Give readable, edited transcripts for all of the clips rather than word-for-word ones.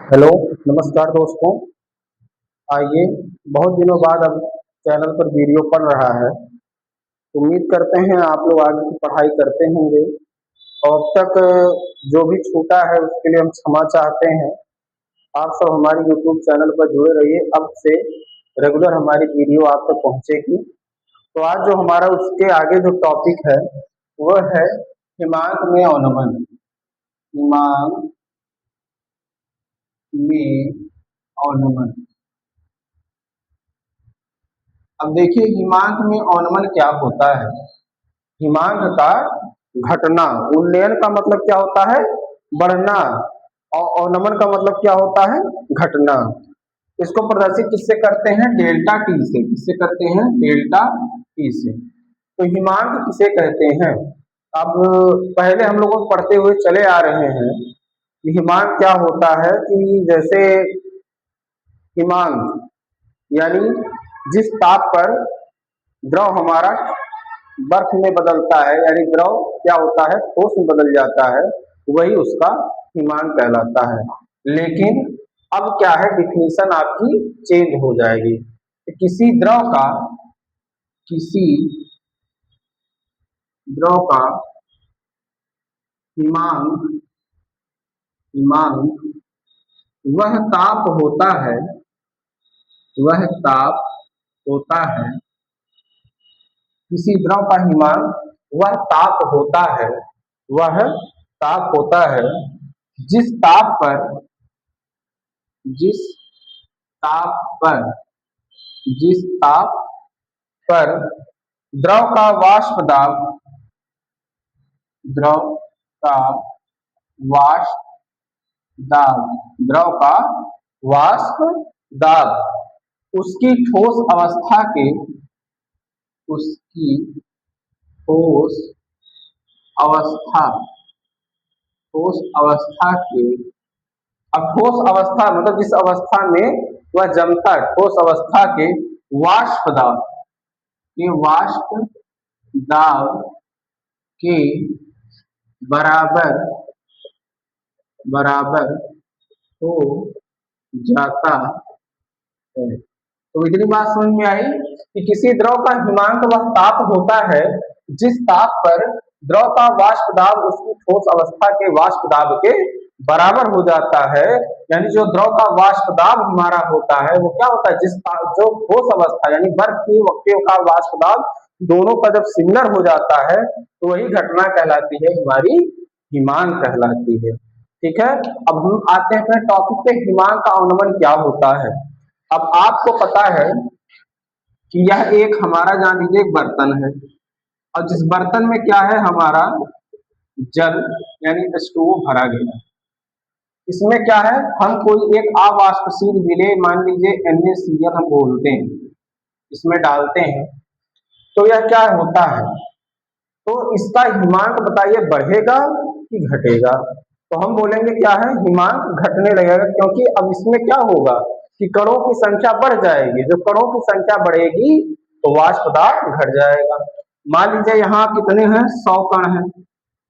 Hello, नमस्कार दोस्तों। आइए, बहुत दिनों बाद अब चैनल पर वीडियो पड़ रहा है। उम्मीद करते हैं आप लोग आगे की पढ़ाई करते होंगे और अब तक जो भी छूटा है उसके लिए हम क्षमा चाहते हैं। आप सब हमारे यूट्यूब चैनल पर जुड़े रहिए। अब से रेगुलर हमारी वीडियो आप तक पहुंचेगी। तो आज जो हमारा उसके आगे जो टॉपिक है वह है हिमांक में अवनमन। हिमांक में अवनमन। अब देखिए हिमांक में अवनमन क्या होता है। हिमांक का घटना, उन्नयन का मतलब क्या होता है? बढ़ना। और अवनमन का मतलब क्या होता है? घटना। इसको प्रदर्शित किससे करते हैं? डेल्टा टी से। किससे करते हैं? डेल्टा टी से। तो हिमांक किसे कहते हैं? अब पहले हम लोगों को पढ़ते हुए चले आ रहे हैं कि हिमांक क्या होता है कि जैसे हिमांक यानी जिस ताप पर द्रव हमारा बर्फ में बदलता है, यानी द्रव क्या होता है? ठोस में बदल जाता है, वही उसका हिमांक कहलाता है। लेकिन अब क्या है, डिफिनीशन आपकी चेंज हो जाएगी। किसी द्रव का हिमांक हिमांक वह ताप होता है वह ताप होता है किसी द्रव का हिमांक वह ताप होता है वह ताप होता है जिस ताप पर जिस ताप पर जिस ताप पर द्रव का वाष्प दाब द्रव का वाष्प द्रव का वाष्प दाब उसकी ठोस अवस्था के उसकी ठोस अवस्था ठोस अवस्था के अब ठोस अवस्था मतलब जिस अवस्था में वह जमता है, ठोस अवस्था के वाष्प दाब के वाष्प दाब के बराबर बराबर हो जाता है। तो इतनी बात समझ में आई कि किसी द्रव का हिमांक वह ताप होता है जिस ताप पर द्रव का वाष्प दाब उसकी ठोस अवस्था के वाष्प दाब के बराबर हो जाता है। यानी जो द्रव का वाष्प दाब हमारा होता है वो क्या होता है? जो ठोस अवस्था यानी बर्फ की वक्तियों का वाष्प दाब दोनों का जब सिमिलर हो जाता है तो वही घटना कहलाती है, हमारी हिमांक कहलाती है। ठीक है, अब हम आते हैं अपने टॉपिक पे, हिमांक का अवनमन क्या होता है। अब आपको पता है कि यह एक हमारा, जान लीजिए, एक बर्तन है और जिस बर्तन में क्या है, हमारा जल यानी H2O भरा गया। इसमें क्या है, हम कोई एक अवाष्पशील विलेय, मान लीजिए NaCl हम बोलते हैं, इसमें डालते हैं तो यह क्या होता है? तो इसका हिमांक बताइए, बढ़ेगा कि घटेगा? तो हम बोलेंगे क्या है, हिमांक घटने लगेगा, क्योंकि अब इसमें क्या होगा कि कणों की संख्या बढ़ जाएगी। जब कणों की संख्या बढ़ेगी तो वाष्प दाब घट जाएगा। मान लीजिए यहाँ कितने हैं, 100 कण हैं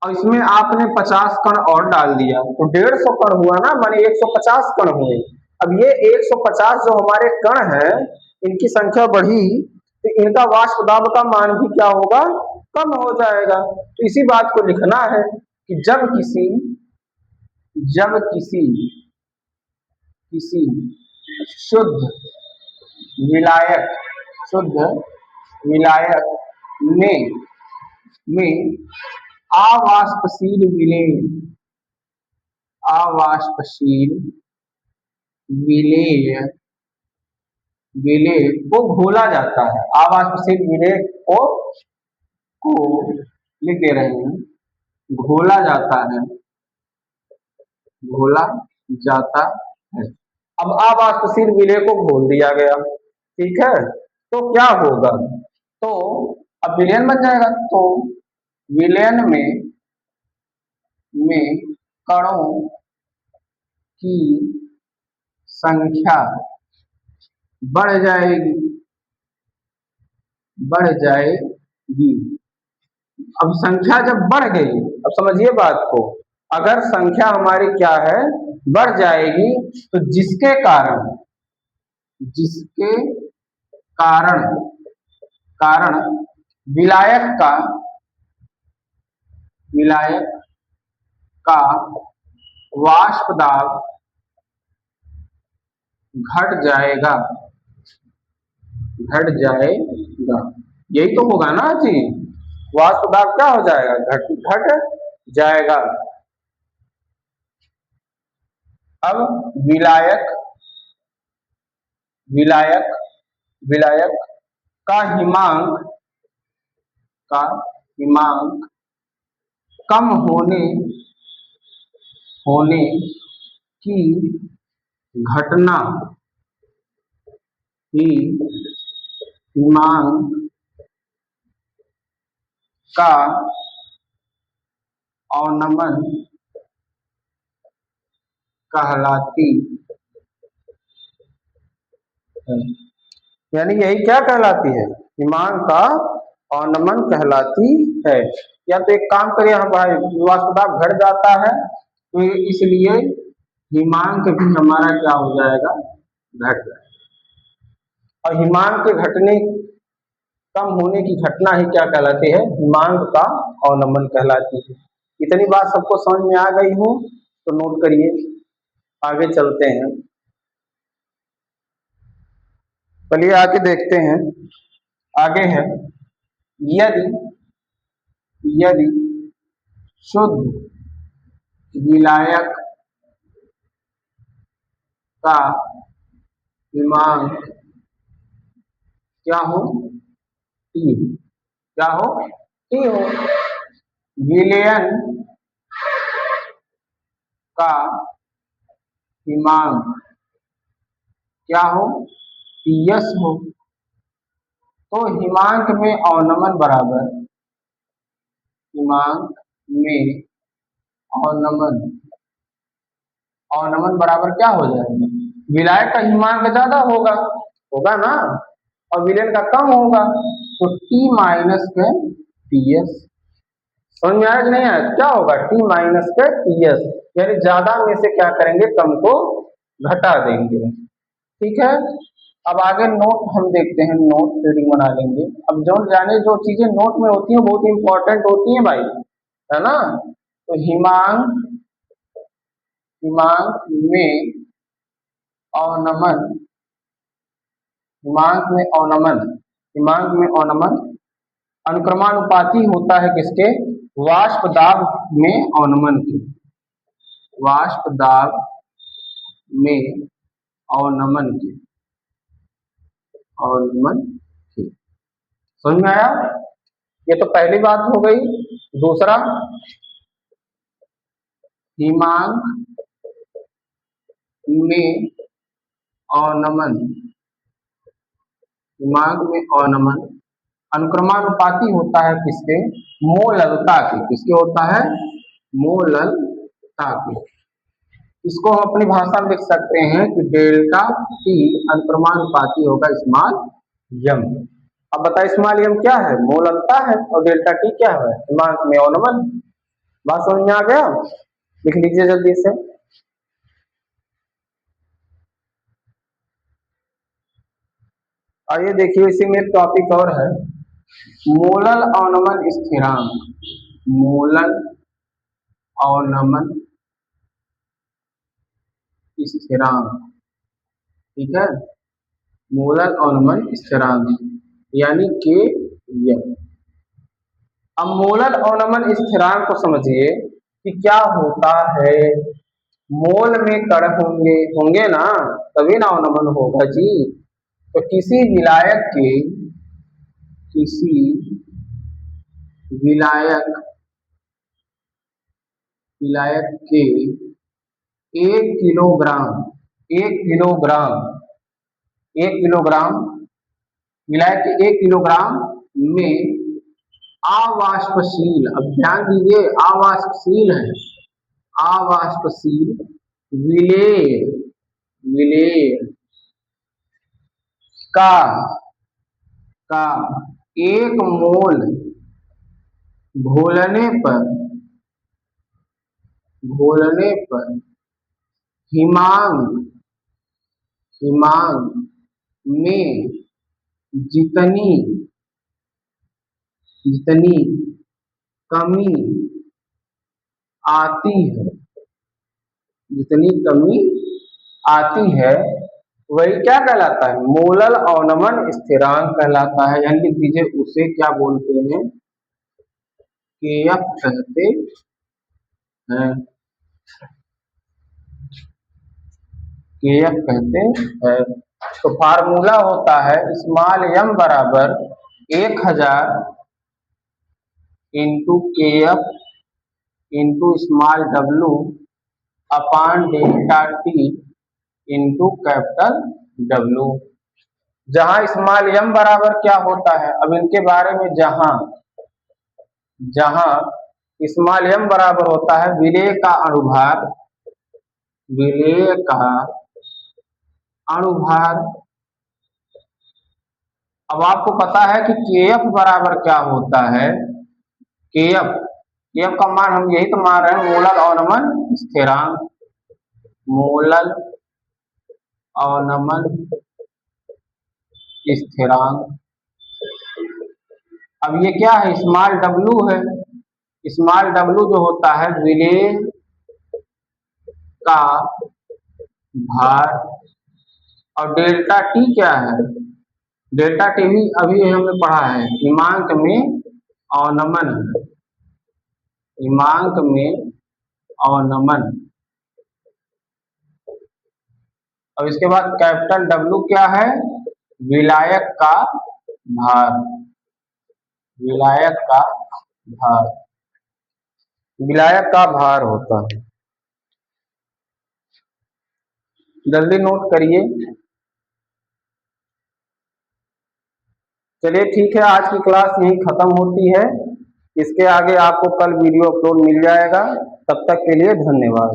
और इसमें आपने 50 कण और डाल दिया तो 150 कण हुआ ना, माने 150 कण हुए। अब ये 150 जो हमारे कण हैं इनकी संख्या बढ़ी तो इनका वाष्प दाब का मान भी क्या होगा? कम हो जाएगा। तो इसी बात को लिखना है कि जब किसी शुद्ध विलायक शुद्ध विलायक में अवाष्पशील विलेय अवाष्पशील विलेय विलेय को घोला जाता है। अवाष्पशील विलेय को लिख दे रहे हैं, घोला जाता है घोला जाता है। अब अवाष्पशील विलेय को घोल दिया गया, ठीक है, तो क्या होगा? तो अब विलयन बन जाएगा। तो विलयन में कणों की संख्या बढ़ जाएगी। अब संख्या जब बढ़ गई, अब समझिए बात को, अगर संख्या हमारी क्या है, बढ़ जाएगी, तो जिसके कारण कारण विलायक का विलायक का वाष्प दाब घट जाएगा, घट जाएगा। यही तो होगा ना जी, वाष्प दाब क्या हो जाएगा, घट जाएगा। अब विलायक विलायक विलायक का हिमांक कम होने की घटना ही हिमांक का अवनमन कहलाती है। यानी यही क्या कहलाती है, हिमांक का अवनमन कहलाती है। या तो एक काम करिए, हम भाई वाष्प दाब घट जाता है तो इसलिए हिमांक भी हमारा क्या हो जाएगा, घट जाएगा। और हिमांक के घटने कम होने की घटना ही क्या कहलाती है, हिमांक का अवनमन कहलाती है। इतनी बात सबको समझ में आ गई हो तो नोट करिए, आगे चलते हैं। चलिए आगे देखते हैं। आगे है, यदि यदि शुद्ध विलायक का हिमांक क्या हो, टी, क्या हो, टी हो। विलयन का हिमांक क्या हो, टीएस हो। तो हिमांक में अवनमन बराबर, हिमांक में अवनमन अवनमन बराबर क्या हो जाएगा, विलायक का हिमांक ज्यादा होगा, होगा ना, और विलयन का कम होगा, तो टी माइनस के टीएस। समझ में आया कि नहीं आया, क्या होगा, टी माइनस के टीएस, यानी ज्यादा में से क्या करेंगे, कम को घटा देंगे। ठीक है, अब आगे नोट हम देखते हैं, नोट रीडिंग बना लेंगे। अब जो जाने जो चीजें नोट में होती हैं बहुत इंपॉर्टेंट होती हैं भाई, है ना। तो हिमांक हिमांक में अवनमन हिमांक में अवनमन हिमांक में अवनमन अनुक्रमानुपाती होता है किसके, वाष्प दाब में अवनमन के, वाष्प दाब में अवनमन के, अवनमन के। समझ में आया, ये तो पहली बात हो गई। दूसरा, हिमांक में अवनमन हिमांक में अवनमन अनुक्रमानुपाती होता है किसके, मोललता के। किसके होता है, मोललता के। इसको हम अपनी भाषा में लिख सकते हैं कि डेल्टा टी अनुक्रमानुपाती होगा स्मॉल यम। अब बताइए स्मॉल यम क्या है, मोललता है, और डेल्टा टी क्या है, हिमांक में अवनमन। बात समझ में आ गया, लिख लीजिए जल्दी से। आइए देखिए, इसी में टॉपिक और है, मोलल अवनमन स्थिरांक। मोलल अवनमन स्थिरांक, ठीक है, मोलल अवनमन स्थिरांक यानी के यम। अब मोलल अवनमन स्थिरांक को समझिए कि क्या होता है। मोल में कण होंगे होंगे ना, तभी ना अवनमन होगा जी। तो किसी विलायक विलायक के 1 किलोग्राम 1 किलोग्राम 1 किलोग्राम विलायक के 1 किलोग्राम में अवाष्पशील, अब ध्यान दीजिए, अवाष्पशील है, अवाष्पशील विलेय विलेय का का 1 मोल घोलने पर हिमांक हिमांक में जितनी जितनी कमी आती है, जितनी कमी आती है वही क्या कहलाता है, मोलल अवनमन स्थिरांक कहलाता है। यानी लिख दीजिए उसे क्या बोलते हैं, केएफ कहते हैं, केएफ कहते हैं। तो फार्मूला होता है स्मॉल एम बराबर 1000 into KF into small W अपान delta T into capital W. जहां स्मॉल एम बराबर क्या होता है, अब इनके बारे में, जहां स्मॉल एम बराबर होता है विलेय का अणुभार, विलेय का अणुभार। अब आपको पता है कि केएफ बराबर क्या होता है, केएफ का मान हम यही तो मान रहे हैं, मोलल अवनमन स्थिरांक, मोलल अवनमन स्थिरांक। अब ये क्या है, स्मॉल डब्लू है, स्मॉल डब्लू जो होता है विलेय का भार, और डेल्टा टी क्या है, डेल्टा टी भी अभी हमने पढ़ा है, हिमांक में अवनमन, हिमांक में अवनमन। अब इसके बाद कैपिटल डब्लू क्या है, विलायक का भार, विलायक का भार, विलायक का भार होता है। जल्दी नोट करिए। चलिए ठीक है, आज की क्लास यही खत्म होती है। इसके आगे आपको कल वीडियो अपलोड मिल जाएगा। तब तक के लिए धन्यवाद।